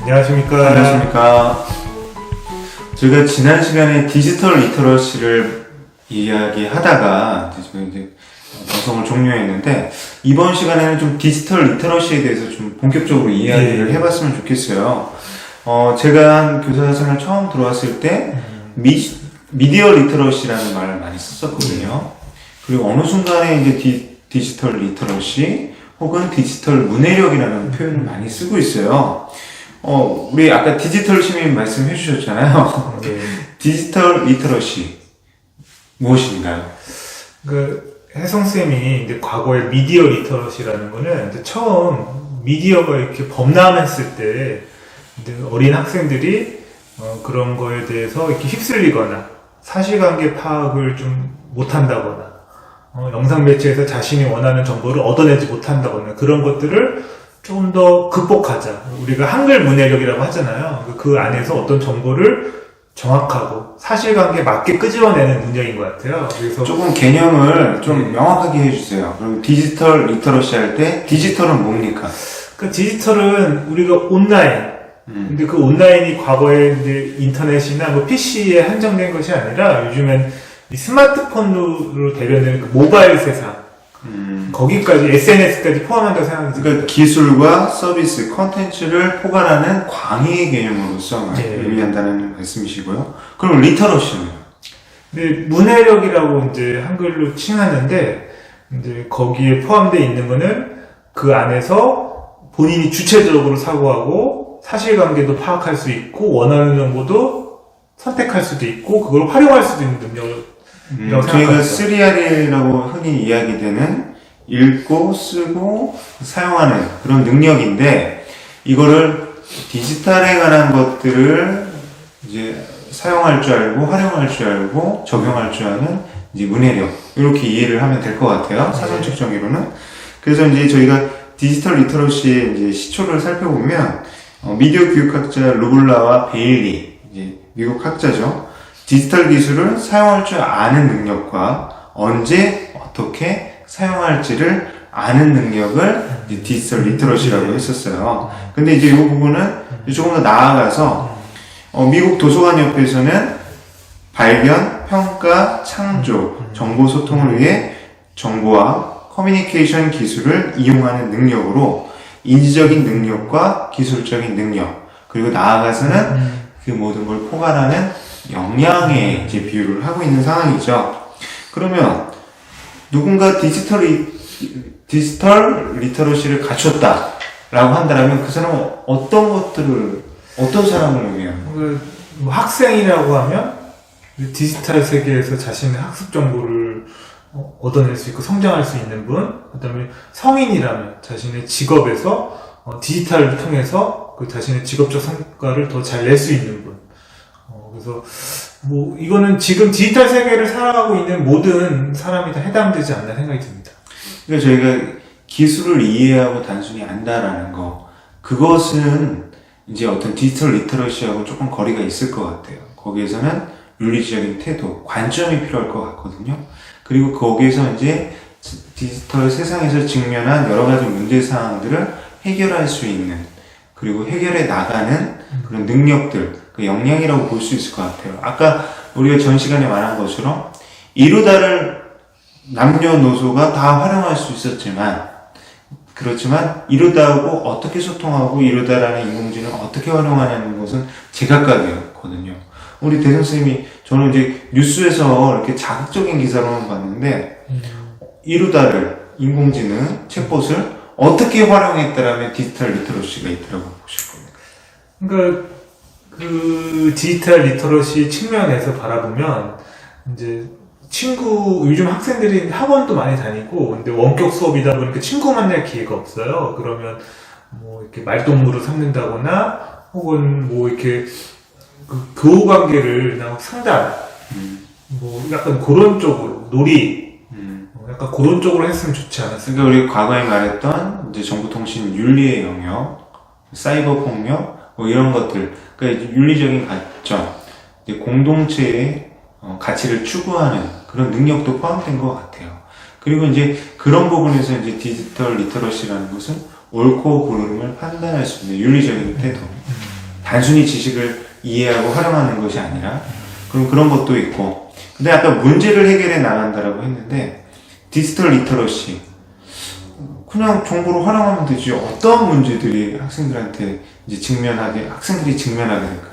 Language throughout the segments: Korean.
안녕하십니까. 안녕하십니까. 저희가 지난 시간에 디지털 리터러시를 이야기하다가 이제 방송을 종료했는데, 이번 시간에는 좀 디지털 리터러시에 대해서 좀 본격적으로 이야기를 해봤으면 좋겠어요. 제가 한 교사 생활 처음 들어왔을 때 미디어 리터러시라는 말을 많이 썼었거든요. 그리고 어느 순간에 이제 디지털 리터러시 혹은 디지털 문해력이라는 표현을 많이 쓰고 있어요. 우리 아까 디지털 시민 말씀해 주셨잖아요. 네. 디지털 리터러시 무엇인가요? 혜성쌤이 이제 과거에 미디어 리터러시라는 거는 이제 처음 미디어가 이렇게 범람했을 때 이제 어린 학생들이 그런 거에 대해서 이렇게 휩쓸리거나 사실관계 파악을 좀 못한다거나 영상 매체에서 자신이 원하는 정보를 얻어내지 못한다거나 그런 것들을 좀 더 극복하자. 우리가 한글 문해력이라고 하잖아요. 그 안에서 어떤 정보를 정확하고 사실관계에 맞게 끄집어내는 능력인 것 같아요. 그래서 조금 개념을 좀 명확하게 해주세요. 그럼 디지털 리터러시 할 때 디지털은 뭡니까? 그 디지털은 우리가 온라인. 근데 그 온라인이 과거에 이제 인터넷이나 뭐 PC에 한정된 것이 아니라 요즘엔 이 스마트폰으로 대변되는 그 모바일 세상. 거기까지 SNS까지 포함한다고 생각이 듭니다. 그러니까 기술과 서비스, 컨텐츠를 포괄하는 광의의 개념으로서 네. 의미한다는 말씀이시고요. 그럼 리터러시는? 근데 문해력이라고 이제 한글로 칭하는데 이제 거기에 포함되어 있는 거는 그 안에서 본인이 주체적으로 사고하고 사실관계도 파악할 수 있고 원하는 정보도 선택할 수도 있고 그걸 활용할 수도 있는 능력을 저희가 3R이라고 흔히 이야기되는 읽고 쓰고 사용하는 그런 능력인데, 이거를 디지털에 관한 것들을 이제 사용할 줄 알고 활용할 줄 알고 적용할 줄 아는 이제 문해력, 이렇게 이해를 하면 될 것 같아요. 사전적 정의로는. 그래서 이제 저희가 디지털 리터러시의 이제 시초를 살펴보면 미디어 교육학자 루블라와 베일리, 이제 미국 학자죠. 디지털 기술을 사용할 줄 아는 능력과 언제 어떻게 사용할지를 아는 능력을 이제 디지털 리터러시라고 했었어요. 근데 이제 이 부분은 조금 더 나아가서 미국 도서관협회에서는 발견, 평가, 창조, 정보 소통을 위해 정보와 커뮤니케이션 기술을 이용하는 능력으로 인지적인 능력과 기술적인 능력, 그리고 나아가서는 그 모든 걸 포괄하는 역량에 이제 비유를 하고 있는 상황이죠. 그러면 누군가 디지털 리터러시를 갖췄다라고 한다면 그 사람은 어떤 사람을 의미하는 뭐 학생이라고 하면 디지털 세계에서 자신의 학습 정보를 얻어낼 수 있고 성장할 수 있는 분, 그다음에 성인이라면 자신의 직업에서 디지털을 통해서 그 자신의 직업적 성과를 더 잘 낼 수 있는 분. 그래서 뭐 이거는 지금 디지털 세계를 살아가고 있는 모든 사람이 다 해당되지 않나 생각이 듭니다. 그러니까 저희가 기술을 이해하고 단순히 안다라는 거, 그것은 이제 어떤 디지털 리터러시하고 조금 거리가 있을 것 같아요. 거기에서는 윤리적인 태도, 관점이 필요할 것 같거든요. 그리고 거기에서 이제 디지털 세상에서 직면한 여러 가지 문제 사항들을 해결할 수 있는, 그리고 해결해 나가는 그런 능력들, 그 역량이라고 볼 수 있을 것 같아요. 아까 우리가 전 시간에 말한 것처럼 이루다를 남녀노소가 다 활용할 수 있었지만, 그렇지만 이루다하고 어떻게 소통하고 이루다라는 인공지능을 어떻게 활용하냐는 것은 제각각이었거든요. 우리 대선생님이, 저는 이제 뉴스에서 이렇게 자극적인 기사로만 봤는데 이루다를, 인공지능 챗봇을 어떻게 활용했다라면 디지털 리터러시가 있다고 보실 겁니다. 그러니까 그 디지털 리터러시 측면에서 바라보면 이제 요즘 학생들이 학원도 많이 다니고 근데 원격 수업이다 보니까 친구 만날 기회가 없어요. 그러면 뭐 이렇게 말동무를 삼는다거나 혹은 뭐 이렇게 그 교우 관계를 그냥 상담 뭐 약간 그런 쪽으로 놀이 약간 그런 쪽으로 했으면 좋지 않았을까. 그러니까 우리 과거에 말했던 이제 정보통신 윤리의 영역, 사이버 폭력, 뭐 이런 것들, 그러니까 윤리적인 가점, 이제 공동체의 가치를 추구하는 그런 능력도 포함된 것 같아요. 그리고 이제 그런 부분에서 이제 디지털 리터러시라는 것은 옳고 그름을 판단할 수 있는 윤리적인 태도, 단순히 지식을 이해하고 활용하는 것이 아니라 그런 것도 있고. 근데 아까 문제를 해결해 나간다라고 했는데 디지털 리터러시 그냥 정보를 활용하면 되지 어떤 문제들이 학생들한테 이제 학생들이 직면하게 될까요?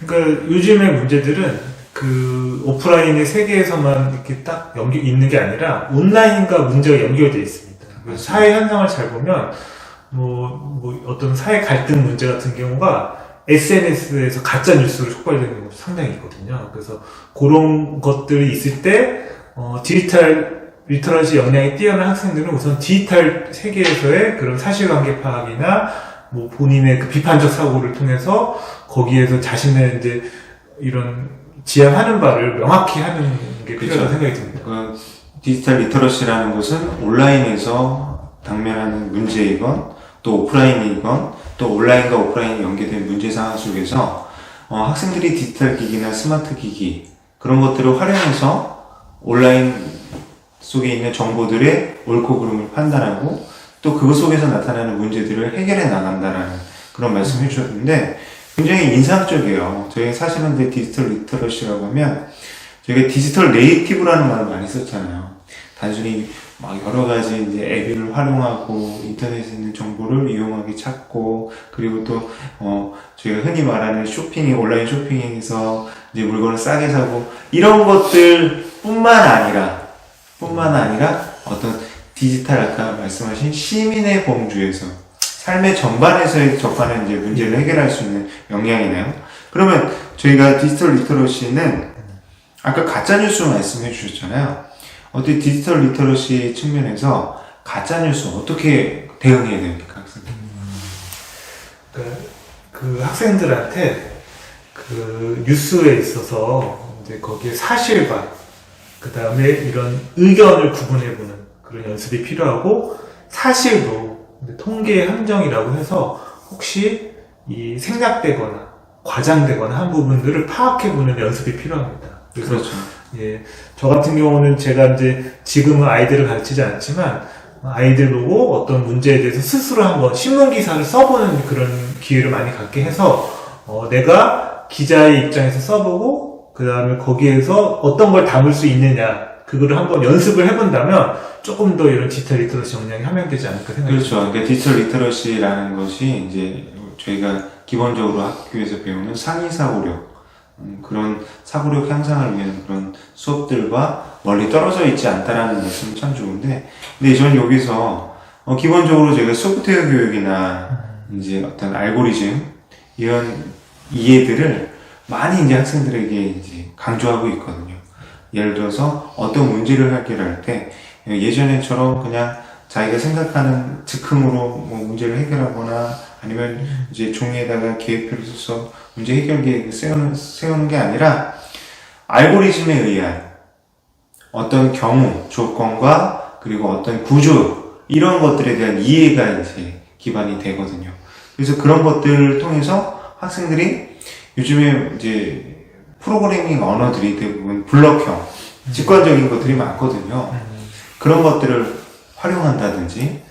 그러니까 요즘의 문제들은 그 오프라인의 세계에서만 이렇게 딱 있는 게 아니라 온라인과 문제가 연결되어 있습니다. 그래서 사회 현상을 잘 보면 뭐 어떤 사회 갈등 문제 같은 경우가 SNS에서 가짜 뉴스로 촉발되는 경우도 상당히 있거든요. 그래서 그런 것들이 있을 때 디지털 리터러시 역량이 뛰어난 학생들은 우선 디지털 세계에서의 그런 사실관계 파악이나 뭐 본인의 그 비판적 사고를 통해서 거기에서 자신의 이제 이런 지향하는 바를 명확히 하는 게 필요하다고 생각이 듭니다. 그 디지털 리터러시라는 것은 온라인에서 당면하는 문제이건 또 오프라인이건 또 온라인과 오프라인이 연계된 문제 상황 속에서 학생들이 디지털 기기나 스마트 기기 그런 것들을 활용해서 온라인 속에 있는 정보들의 옳고 그름을 판단하고 또 그것 속에서 나타나는 문제들을 해결해 나간다라는 그런 말씀을 해주셨는데 굉장히 인상적이에요. 저희가 사실은 디지털 리터러시라고 하면 저희가 디지털 네이티브라는 말을 많이 썼잖아요. 단순히 막 여러 가지 이제 앱을 활용하고 인터넷에 있는 정보를 이용하게 찾고 그리고 또 저희가 흔히 말하는 온라인 쇼핑에서 이제 물건을 싸게 사고 이런 것들뿐만 아니라 어떤 디지털 아까 말씀하신 시민의 범주에서 삶의 전반에서 접하는 이제 문제를 해결할 수 있는 역량이네요. 그러면 저희가 디지털 리터러시는 아까 가짜뉴스 말씀해 주셨잖아요. 어떻게 디지털 리터러시 측면에서 가짜뉴스 어떻게 대응해야 됩니까, 학생들? 그 학생들한테 그 뉴스에 있어서 이제 거기에 사실과 그 다음에 이런 의견을 구분해보는 그런 연습이 필요하고 사실도 통계의 함정이라고 해서 혹시 이 생략되거나 과장되거나 한 부분들을 파악해보는 연습이 필요합니다. 그래서 그렇죠. 예, 저 같은 경우는 제가 이제 지금은 아이들을 가르치지 않지만 아이들 보고 어떤 문제에 대해서 스스로 한번 신문 기사를 써보는 그런 기회를 많이 갖게 해서 내가 기자의 입장에서 써보고 그 다음에 거기에서 어떤 걸 담을 수 있느냐 그거를 한번 연습을 해본다면 조금 더 이런 디지털 리터러시 역량이 함양되지 않을까 생각합니다. 그렇죠. 그러니까 디지털 리터러시라는 것이 이제 저희가 기본적으로 학교에서 배우는 상위 사고력 그런 사고력 향상을 위한 그런 수업들과 멀리 떨어져 있지 않다라는 말씀은 참 좋은데, 근데 저는 여기서 기본적으로 제가 소프트웨어 교육이나 이제 어떤 알고리즘 이런 이해들을 많이 이제 학생들에게 이제 강조하고 있거든요. 예를 들어서 어떤 문제를 해결할 때 예전에처럼 그냥 자기가 생각하는 즉흥으로 뭐 문제를 해결하거나 아니면 이제 종이에다가 계획표를 써서 문제 해결 계획을 세우는 게 아니라 알고리즘에 의한 어떤 경우, 조건과 그리고 어떤 구조 이런 것들에 대한 이해가 이제 기반이 되거든요. 그래서 그런 것들을 통해서 학생들이 요즘에 이제 프로그래밍 언어들이 대부분 블럭형, 직관적인 것들이 많거든요. 그런 것들을 활용한다든지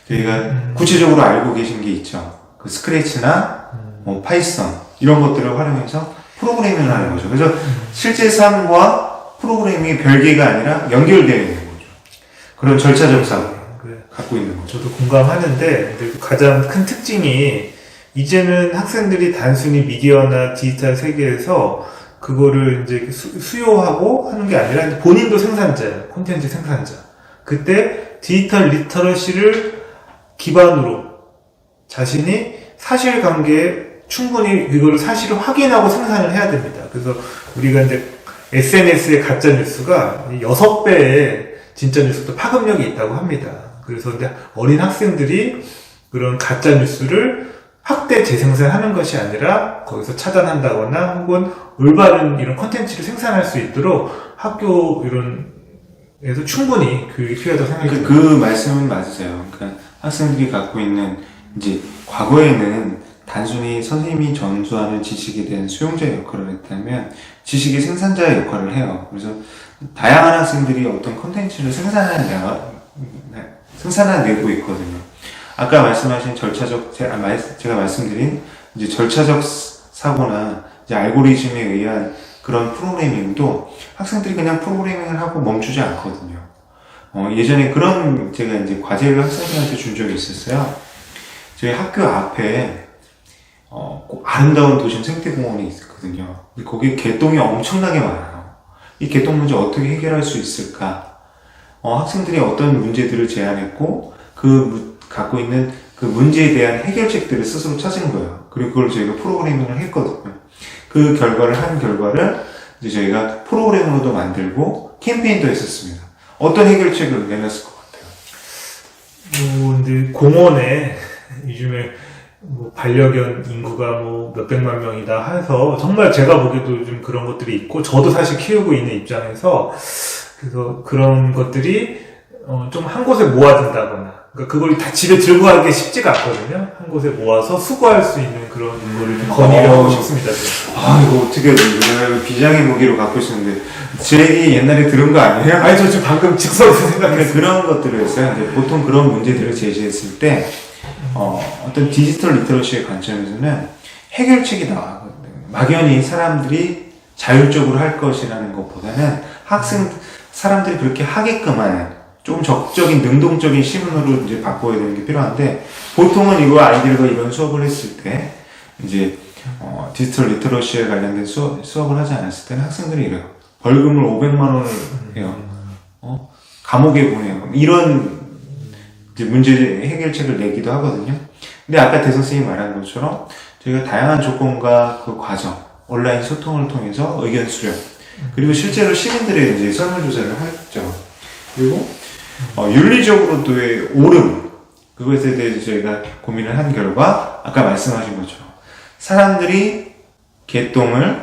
저희가 구체적으로 알고 계신 게 있죠. 그 스크래치나 뭐 파이썬 이런 것들을 활용해서 프로그래밍을 하는 거죠. 그래서 실제 삶과 프로그래밍이 별개가 아니라 연결되어 있는 거죠. 그런 절차적 사고 갖고 있는 거죠. 저도 공감하는데 가장 큰 특징이 이제는 학생들이 단순히 미디어나 디지털 세계에서 그거를 이제 수요하고 하는 게 아니라 본인도 생산자예요. 콘텐츠 생산자. 그때 디지털 리터러시를 기반으로 자신이 사실관계에 충분히 이걸 사실을 확인하고 생산을 해야 됩니다. 그래서 우리가 이제 SNS의 가짜 뉴스가 6배의 진짜 뉴스도 파급력이 있다고 합니다. 그래서 이제 어린 학생들이 그런 가짜 뉴스를 확대 재생산하는 것이 아니라 거기서 차단한다거나 혹은 올바른 이런 콘텐츠를 생산할 수 있도록 학교 이런에서 충분히 교육이 필요하다고 생각합니다. 그 말씀은 맞으세요. 그러니까 학생들이 갖고 있는 이제 과거에는 단순히 선생님이 전수하는 지식에 대한 수용자 역할을 했다면 지식의 생산자 역할을 해요. 그래서 다양한 학생들이 어떤 콘텐츠를 생산해내고 있거든요. 아까 말씀하신 제가 말씀드린 이제 절차적 사고나 이제 알고리즘에 의한 그런 프로그래밍도 학생들이 그냥 프로그래밍을 하고 멈추지 않거든요. 예전에 그런 제가 이제 과제를 학생들한테 준 적이 있었어요. 저희 학교 앞에 꼭 아름다운 도심 생태공원이 있거든요. 거기 개똥이 엄청나게 많아요. 이 개똥 문제 어떻게 해결할 수 있을까? 학생들이 어떤 문제들을 제안했고 갖고 있는 그 문제에 대한 해결책들을 스스로 찾은 거예요. 그리고 그걸 저희가 프로그래밍을 했거든요. 그 결과를 이제 저희가 프로그램으로도 만들고 캠페인도 했었습니다. 어떤 해결책을 내놨을 것 같아요? 근데 공원에 요즘에 뭐 반려견 인구가 뭐 몇백만 명이다 해서 정말 제가 보기에도 요즘 그런 것들이 있고 저도 사실 키우고 있는 입장에서 그래서 그런 것들이 좀 한 곳에 모아둔다거나 그러니까 그걸 다 집에 들고 가기 쉽지가 않거든요. 한 곳에 모아서 수거할 수 있는 그런 거를 좀 건의를 하고 싶습니다. 이거 어떻게 내가 비장의 무기로 갖고 있었는데 제 얘기 옛날에 들은 거 아니에요? 아니 저 지금 방금 직선에서 생각했어요. 그런 것들을 했어요. 이제 보통 그런 문제들을 제시했을 때 어떤 디지털 리터러시의 관점에서는 해결책이 나와거든요. 막연히 사람들이 자율적으로 할 것이라는 것보다는 사람들이 그렇게 하게끔 하는 조금 적극적인 능동적인 시문으로 이제 바꿔야 되는 게 필요한데 보통은 이거 아이들과 이런 수업을 했을 때 이제 디지털 리터러시에 관련된 수업을 하지 않았을 때는 학생들이 이래요. 벌금을 500만 원을 해요. 감옥에 보내요. 이런 이제 문제 해결책을 내기도 하거든요. 근데 아까 대선 선생님이 말한 것처럼 저희가 다양한 조건과 그 과정, 온라인 소통을 통해서 의견 수렴, 그리고 실제로 시민들의 이제 설문조사를 했죠. 그리고 윤리적으로도의 옳음, 그것에 대해서 저희가 고민을 한 결과 아까 말씀하신 것처럼 사람들이 개똥을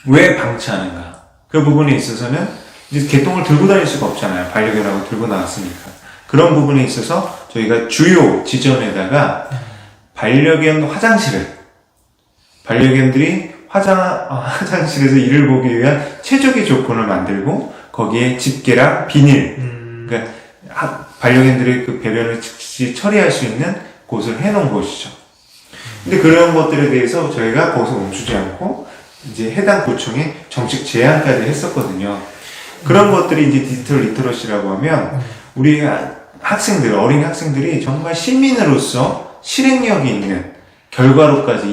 왜 방치하는가, 그 부분에 있어서는 이제 개똥을 들고 다닐 수가 없잖아요. 반려견하고 들고 나왔으니까. 그런 부분에 있어서 저희가 주요 지점에다가 반려견들이 화장실에서 이를 보기 위한 최적의 조건을 만들고 거기에 집게랑 비닐, 그러니까 반려견들의 그 배변을 즉시 처리할 수 있는 곳을 해놓은 곳이죠. 근데 그런 것들에 대해서 저희가 거기서 멈추지 않고 이제 해당 구청에 정책 제안까지 했었거든요. 그런 것들이 이제 디지털 리터러시라고 하면 우리 어린 학생들이 정말 시민으로서 실행력이 있는 결과로까지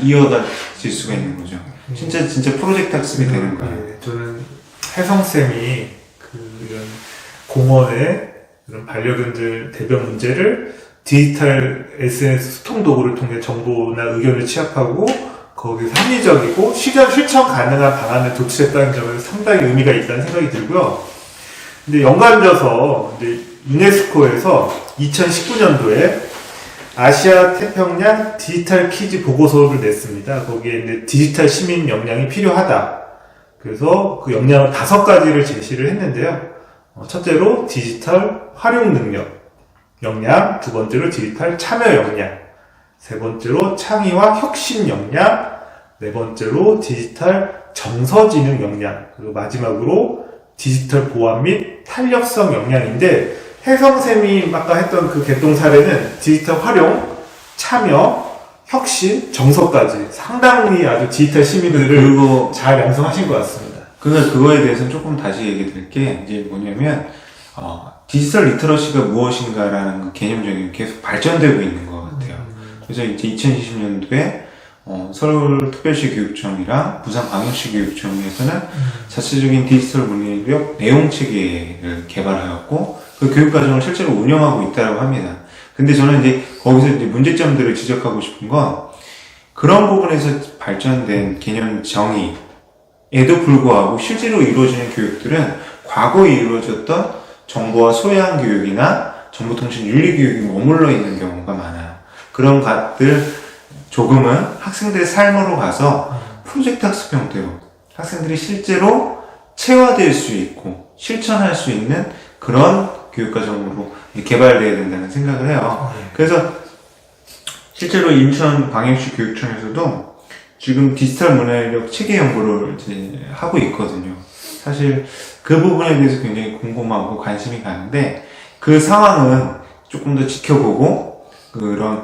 이어가질 수가 있는 거죠. 진짜 프로젝트 학습이 되는 거예요. 네, 저는 혜성쌤이 이런 공원의 이런 반려견들 대변 문제를 디지털 SNS 소통 도구를 통해 정보나 의견을 취합하고 거기서 합리적이고 실천 가능한 방안을 도출했다는 점에서 상당히 의미가 있다는 생각이 들고요. 근데 연관져서 이제 유네스코에서 2019년도에 아시아 태평양 디지털 키즈 보고서를 냈습니다. 거기에 이제 디지털 시민 역량이 필요하다. 그래서 그 역량을 5가지를 제시를 했는데요. 첫째로 디지털 활용 역량, 두 번째로 디지털 참여 역량, 세 번째로 창의와 혁신 역량, 네 번째로 디지털 정서지능 역량, 그리고 마지막으로 디지털 보안 및 탄력성 역량인데 혜성쌤이 아까 했던 그 개똥 사례는 디지털 활용, 참여, 혁신, 정서까지 상당히 아주 디지털 시민들을 잘 양성하신 것 같습니다. 그거에 대해서는 조금 다시 얘기 드릴 게 이제 뭐냐면 디지털 리터러시가 무엇인가라는 그 개념적인 게 계속 발전되고 있는 것 같아요. 그래서 이제 2020년도에 서울특별시 교육청이랑 부산광역시 교육청에서는 자체적인 디지털 문해력 내용체계를 개발하였고 그 교육과정을 실제로 운영하고 있다고 합니다. 근데 저는 이제 거기서 이제 문제점들을 지적하고 싶은 건 그런 부분에서 발전된 개념 정의에도 불구하고 실제로 이루어지는 교육들은 과거에 이루어졌던 정보와 소양 교육이나 정보통신 윤리 교육이 머물러 있는 경우가 많아요. 그런 것들 조금은 학생들의 삶으로 가서 프로젝트 학습 형태로 학생들이 실제로 체화될 수 있고 실천할 수 있는 그런 교육과정으로 개발되어야 된다는 생각을 해요. 그래서 실제로 인천광역시 교육청에서도 지금 디지털 문해력 체계 연구를 이제 하고 있거든요. 사실 그 부분에 대해서 굉장히 궁금하고 관심이 가는데 그 상황은 조금 더 지켜보고 그런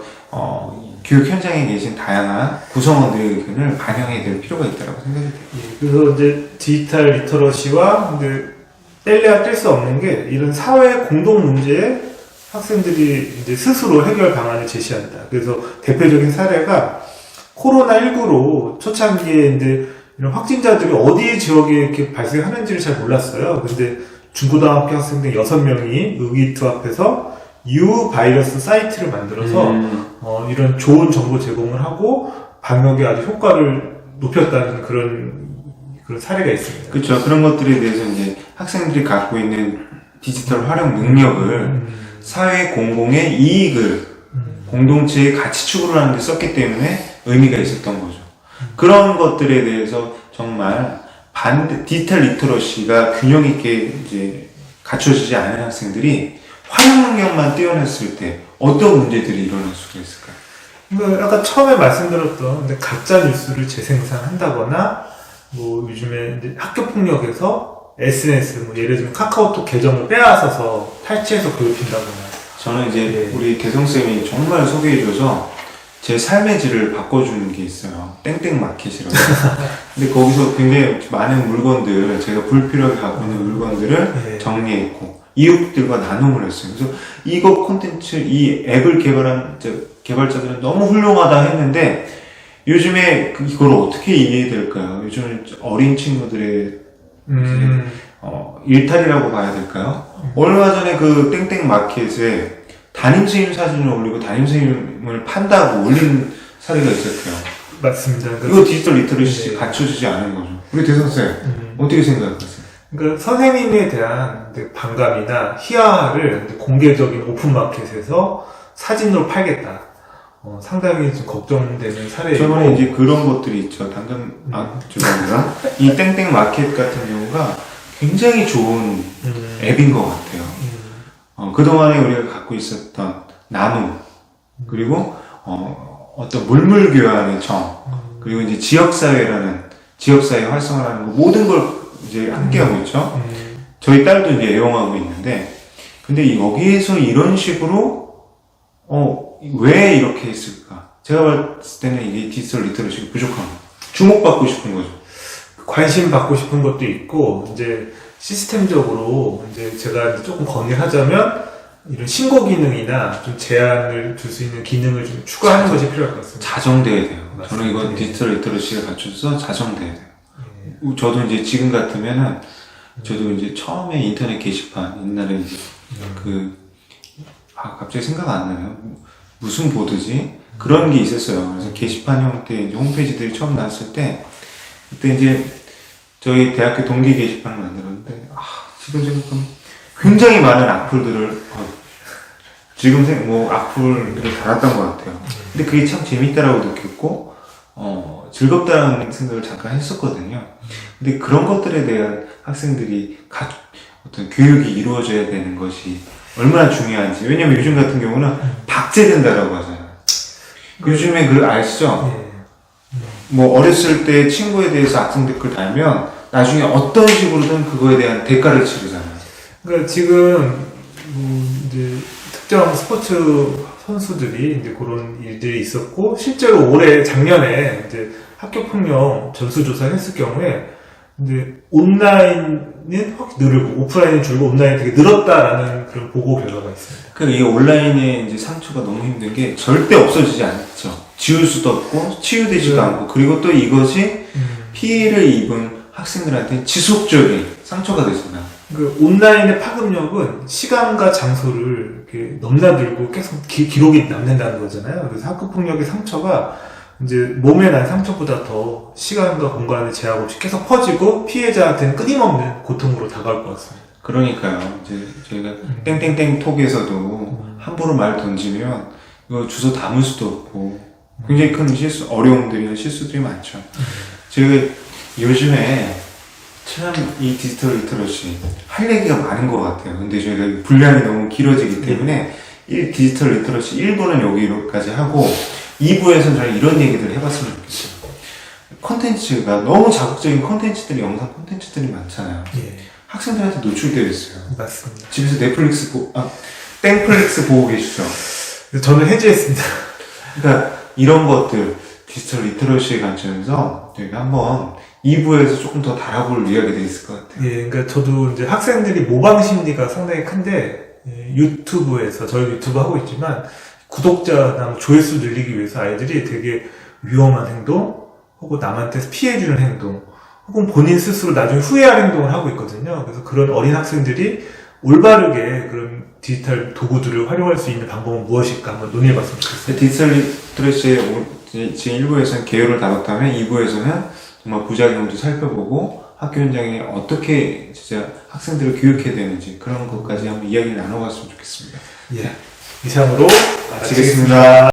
교육 현장에 계신 다양한 구성원들의 의견을 반영해야 될 필요가 있다고 생각이 돼요. 예, 그래서 이제 디지털 리터러시와 근데 뗄래야 뗄 수 없는 게 이런 사회 공동 문제에 학생들이 이제 스스로 해결 방안을 제시한다. 그래서 대표적인 사례가 코로나19로 초창기에 이제 이런 확진자들이 어디 지역에 이렇게 발생하는지를 잘 몰랐어요. 근데 중고등학교 학생들 6명이 의기투합해서 U 바이러스 사이트를 만들어서 이런 좋은 정보 제공을 하고 방역에 아주 효과를 높였다는 그런 사례가 있습니다. 그렇죠. 그런 것들에 대해서 이제 학생들이 갖고 있는 디지털 활용 능력을 사회 공공의 이익을 공동체의 가치 추구를 하는 데 썼기 때문에 의미가 있었던 거죠. 그런 것들에 대해서 정말 디지털 리터러시가 균형 있게 이제 갖춰지지 않은 학생들이 활용 능력만 뛰어났을 때 어떤 문제들이 일어날 수가 있을까요? 그러니까 아까 처음에 말씀드렸던 근데 가짜 뉴스를 재생산한다거나 뭐 요즘에 이제 학교 폭력에서 SNS 뭐 예를 들면 카카오톡 계정을 빼앗아서 탈취해서 괴롭힌다거나. 저는 이제 네. 우리 개성쌤이 정말 소개해줘서 제 삶의 질을 바꿔주는 게 있어요. 땡땡 마켓이라고. 근데 거기서 굉장히 많은 물건들, 제가 불필요하게 갖고 있는 물건들을 네. 정리했고, 이웃들과 나눔을 했어요. 그래서 이거 콘텐츠, 이 앱을 개발한 개발자들은 너무 훌륭하다 했는데, 요즘에 이걸 어떻게 이해해야 될까요? 요즘 어린 친구들의 일탈이라고 봐야 될까요? 얼마 전에 그 땡땡 마켓에 담임선생님 사진을 올리고 담임선생님을 판다고 올린 사례가 있었대요. 맞습니다. 이거 디지털 리터러시 네. 갖춰지지 않은 거죠. 우리 대선생 어떻게 생각하세요? 그러니까 선생님에 대한 이제 반감이나 희화를 이제 공개적인 오픈마켓에서 사진으로 팔겠다. 상당히 좀 걱정되는 사례이고. 저번에 이제 그런 것들이 있죠. 죄송합니다. 이 땡땡 마켓 같은 경우가 굉장히 좋은 앱인 것 같아요. 그동안에 우리가 갖고 있었던 나눔, 그리고, 어떤 물물교환의 정, 그리고 이제 지역사회 활성화라는 거, 모든 걸 이제 함께하고 있죠. 저희 딸도 이제 애용하고 있는데, 근데 여기에서 이런 식으로, 왜 이렇게 했을까? 제가 봤을 때는 이게 디지털 리터러시가 부족한 거예요. 주목받고 싶은 거죠. 관심 받고 싶은 것도 있고, 이제 시스템적으로 이제 제가 이제 조금 건의하자면 이런 신고 기능이나 좀 제한을 줄 수 있는 기능을 좀 추가하는 것이 필요할 것 같습니다. 자정돼야 돼요. 맞습니다. 저는 이건 네. 디지털 리터러시가 갖춰져서 자정돼야 돼요. 저도 이제 지금 같으면은 저도 이제 처음에 인터넷 게시판 옛날에 이제 갑자기 생각 안 나요. 무슨 보드지? 그런 게 있었어요. 그래서 게시판 형태 이제 홈페이지들이 처음 나왔을 때 그때 이제 저희 대학교 동기 게시판을 만들었는데 지금 생각하면 굉장히 많은 악플들을 악플을 달았던 것 같아요. 근데 그게 참 재밌다라고 느꼈고 즐겁다는 생각을 잠깐 했었거든요. 근데 그런 것들에 대한 학생들이 어떤 교육이 이루어져야 되는 것이 얼마나 중요한지. 왜냐면 요즘 같은 경우는 박제된다라고 하잖아요. 요즘에 그걸 아시죠? 뭐 어렸을 때 친구에 대해서 악성 댓글 달면 나중에 어떤 식으로든 그거에 대한 대가를 치르잖아요. 그러니까 지금 이제 특정 스포츠 선수들이 이제 그런 일들이 있었고 실제로 작년에 이제 학교 폭력 전수조사를 했을 경우에 이제 온라인은 확 늘고 오프라인은 줄고 온라인이 되게 늘었다라는 그런 보고 결과가 있습니다. 이 온라인의 이제 상처가 너무 힘든 게 절대 없어지지 않죠. 지울 수도 없고 치유되지도 않고, 그리고 또 이것이 피해를 입은 학생들한테 지속적인 상처가 되잖아요. 그 온라인의 파급력은 시간과 장소를 이렇게 넘나들고 계속 기록이 남는다는 거잖아요. 그래서 학교 폭력의 상처가 이제 몸에 난 상처보다 더 시간과 공간의 제약 없이 계속 퍼지고 피해자한테는 끊임없는 고통으로 다가올 것 같습니다. 그러니까요. 이제 저희가 땡땡땡 톡에서도 함부로 말 던지면 이거 주소 담을 수도 없고 굉장히 큰 어려움들이나 실수들이 많죠. 제가 요즘에 참 이 디지털 리터러시 할 얘기가 많은 것 같아요. 근데 저희가 분량이 너무 길어지기 때문에 이 디지털 리터러시 1부는 여기까지 하고 2부에서는 저희 이런 얘기들 해봤으면 좋겠어요. 콘텐츠가 너무 자극적인 콘텐츠들이, 영상 콘텐츠들이 많잖아요. 예, 학생들한테 노출되어 있어요. 맞습니다. 집에서 넷플릭스 땡플릭스 보고 계시죠? 저는 해지했습니다. 그러니까 이런 것들 디지털 리터러시의 관점에서 저희가 한번 2부에서 조금 더 달아볼 이야기도 있을 것 같아요. 예, 그러니까 저도 이제 학생들이 모방 심리가 상당히 큰데 유튜브에서 저희 유튜브 하고 있지만 구독자나 뭐 조회수 늘리기 위해서 아이들이 되게 위험한 행동 혹은 남한테 피해주는 행동 혹은 본인 스스로 나중에 후회할 행동을 하고 있거든요. 그래서 그런 어린 학생들이 올바르게 그런 디지털 도구들을 활용할 수 있는 방법은 무엇일까 한번 논의해봤으면 좋겠어요. 디지털 리터러시의 지금 1부에서는 개요를 다뤘다면 2부에서는 정말 부작용도 살펴보고 학교 현장에 어떻게 진짜 학생들을 교육해야 되는지 그런 것까지 한번 이야기를 나눠봤으면 좋겠습니다. 예, 이상으로 마치겠습니다.